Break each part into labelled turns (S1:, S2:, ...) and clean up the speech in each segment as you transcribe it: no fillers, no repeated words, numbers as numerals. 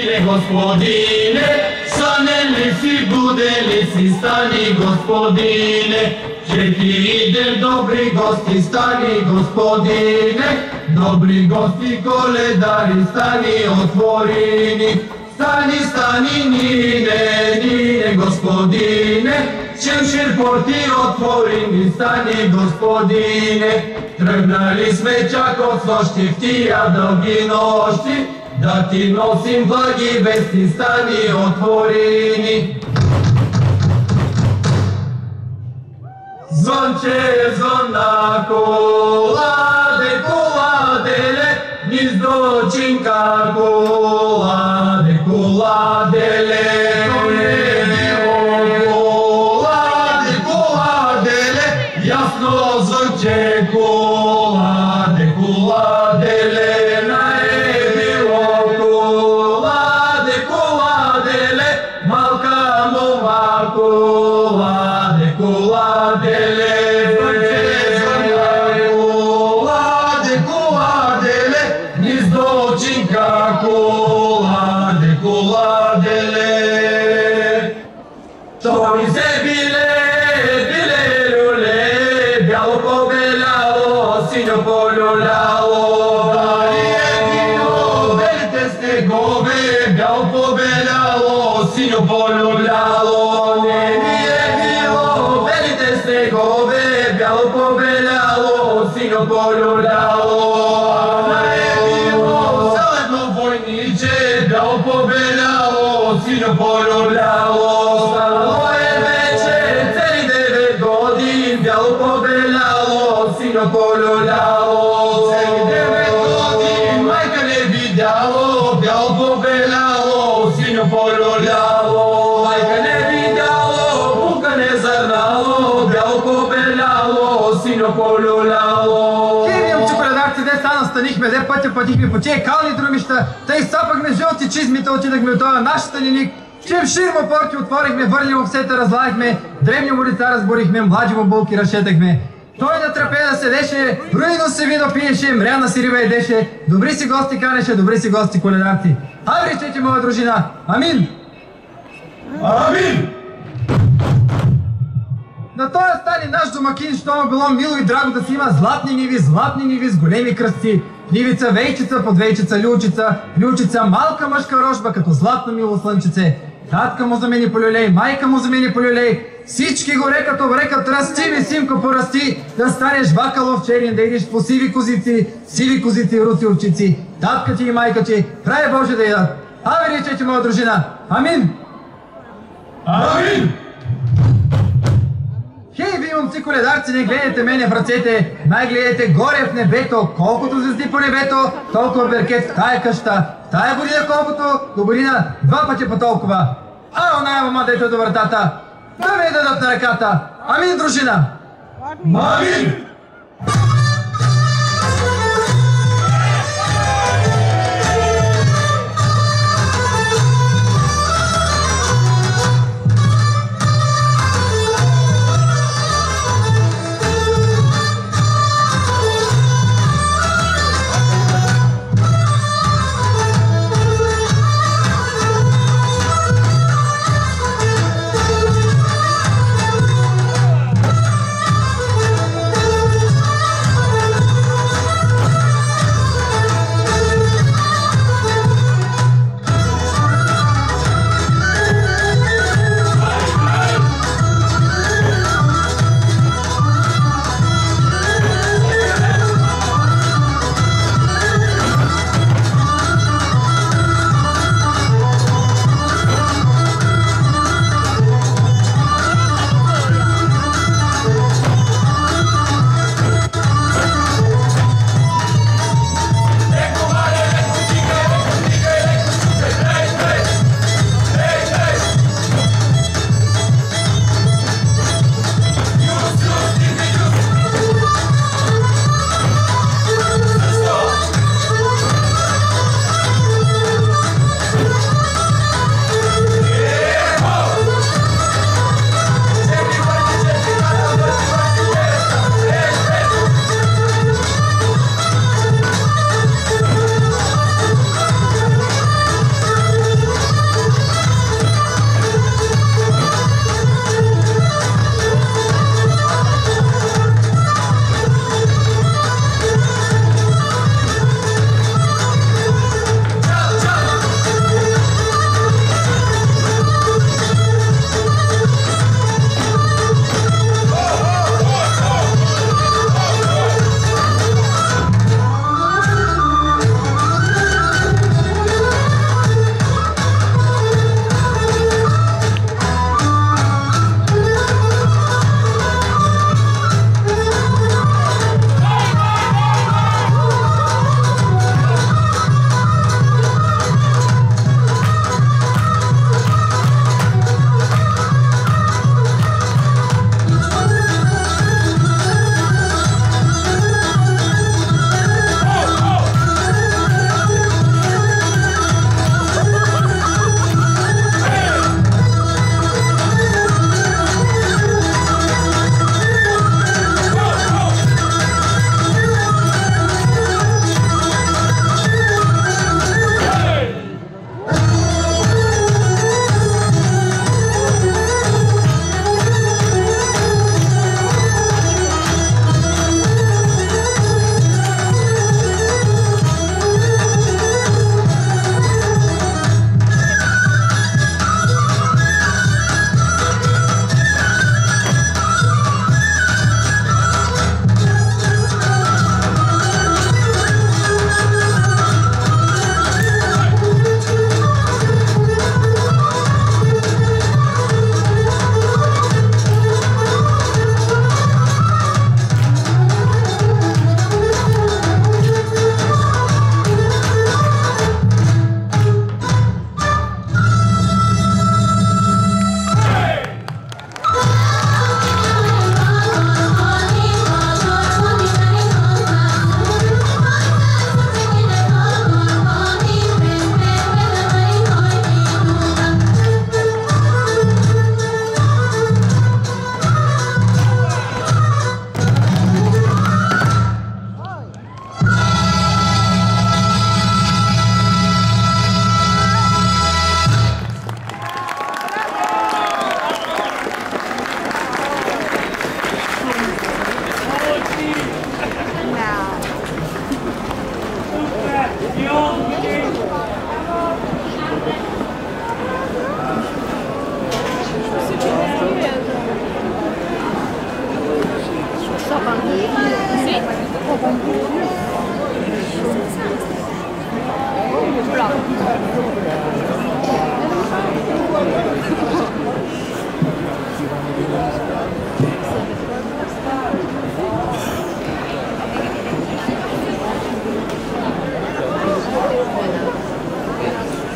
S1: Gospodine, gospodine, saneli si, budeli si, stani gospodine, že ti idem, dobri gosti, stani gospodine, dobri gosti, koledari, stani otvorini, stani, stani, nine, gospodine, čem šir portir otvorini, stani gospodine, trgnali sme čak od slošti, htija dolgi nošti, da ti nosim blagi vesti, stani otvorini. Zvonče zvona kolade, koladele, niz dočinka kolade, koladele, kolade, koladele, jasno zvonče kolade, koladele, poljuljalo, ne nije bilo, velite snegove, bjalo pobeljalo, sino poljuljalo. Ne je bilo, zeledno vojniče, bjalo pobeljalo, sino poljuljalo. Stalo je veče, celi 9 godin, bjalo pobeljalo, sino poljuljalo. Celi 9 godin, majka ne vidjalo, bjalo pobeljalo, sino poljuljalo.
S2: Кивим, че предахте, де стана, станихме, де пътихме по тия кални друмища, тъй сапахме жълти чизмите, отидахме от това нашата линик, чем ширма порти отворихме, върли овсета, разлахме, древни му лица разборихме, млади му булки разшетахме. Той на трапеза седеше, руйно се вино пиеше, мряна си риба едеше, добри си гости канеше, добри си гости коледарци. Ай, речете, моя дружина, амин!
S1: Амин!
S2: На този стане наш домакин, що му било мило и драго да си има златни ниви с големи кръсти. Нивица, вейчица, подвейчица, люлчица, малка мъжка рожба, като златно мило слънчице. Татка му замени по люлей, майка му замени по люлей. Всички горе като врекат, расти ми, симко, порасти, да станеш бакалов черен, да идиш по сиви козици и руси овчици. Татка ти и майка ти, край Боже да идат. Абе, речете, моя дружина, амин!
S1: Амин!
S2: Хей, вие момци коледарци, не гледайте мене в ръцете, най-гледайте горе в небето, колкото звезди по небето, толкова беркет в тая къща, в тая година колкото, до година 2 пъти по толкова. А оная мама, дето до вратата, да ме дадат на ръката. Амин, дружина!
S1: Амин!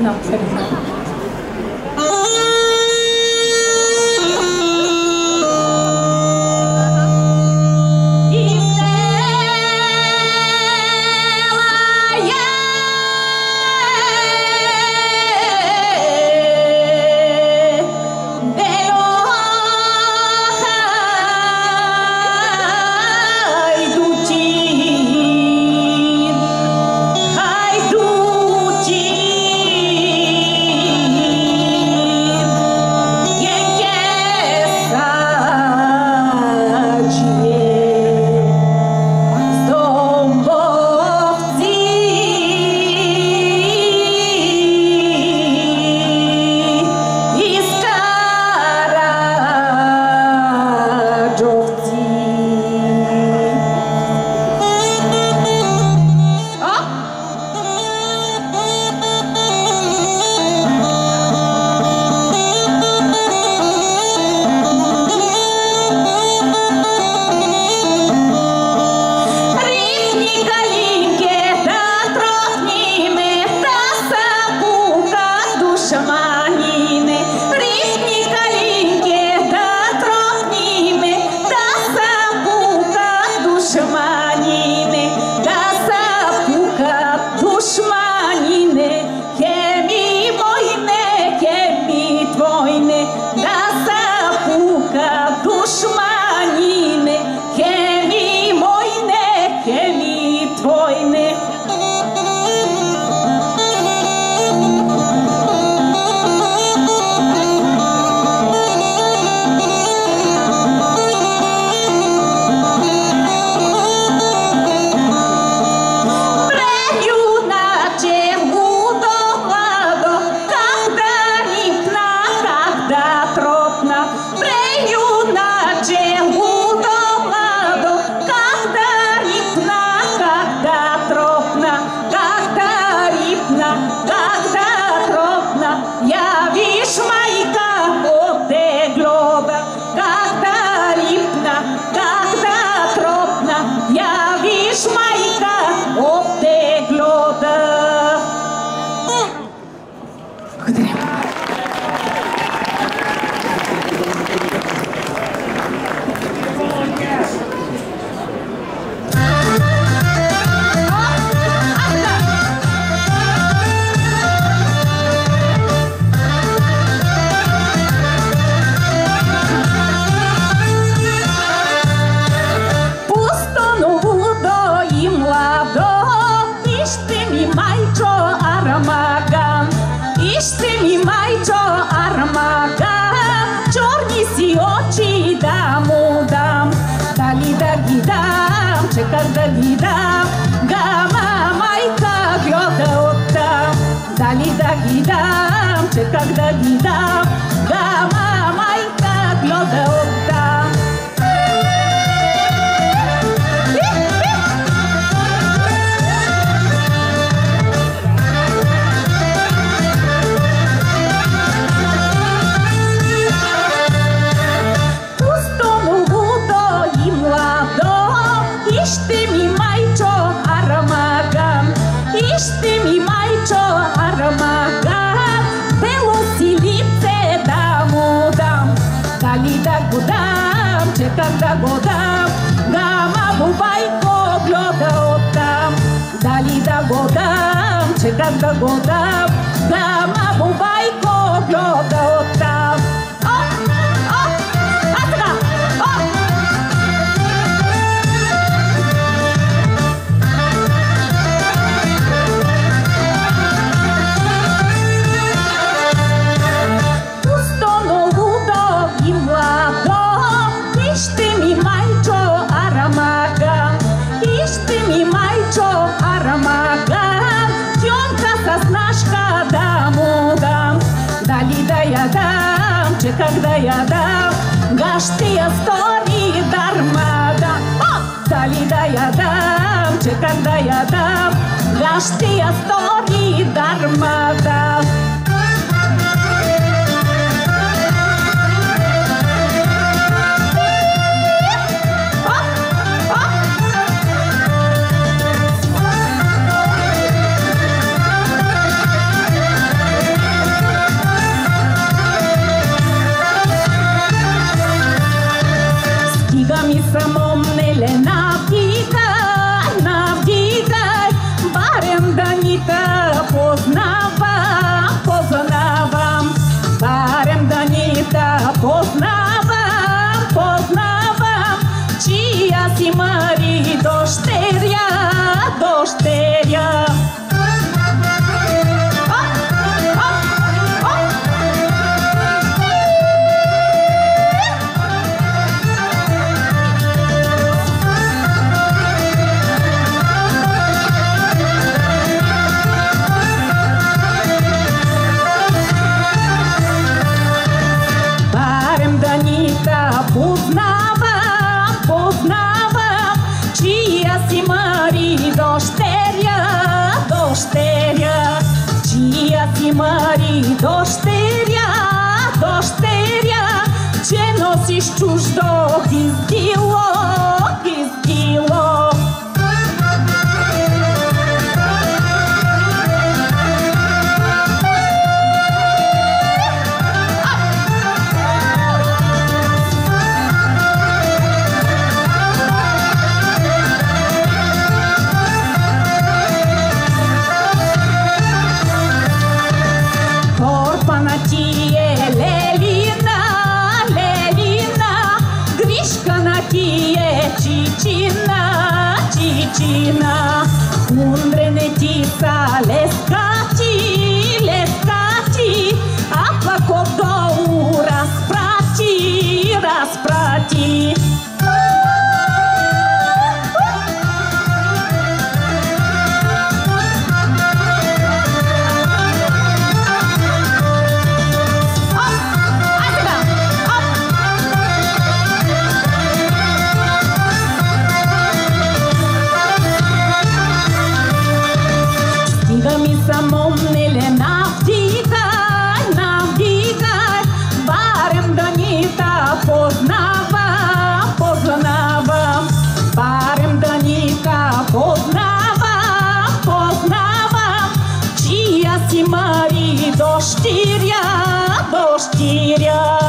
S3: No, sorry.
S4: Когда гида, да, мама, и как лёда отдам. Пустому лудо и младо, ишь ты ми майчо аромагам, ишь ты ми майчо аромагам. Когда годам, гама бубайко гледа оттам. Дали да годам, че когда годам, гама бубайко гледа оттам. Когда я дам, гашти стори дармада. Дали да я дам, че когда я дам, гашти стори дармада. Мари, дощеря, дощеря, че носиш чуждо гиздило, гиздило. Чичина, чичина, ундренетица, лескачи, лескачи, а пък отдолу разпрати, разпрати. Само не навдигай, навдигай, барем Данита познава, познава, барем Данита познава, познава, чия си Мари дощиря, дощиря.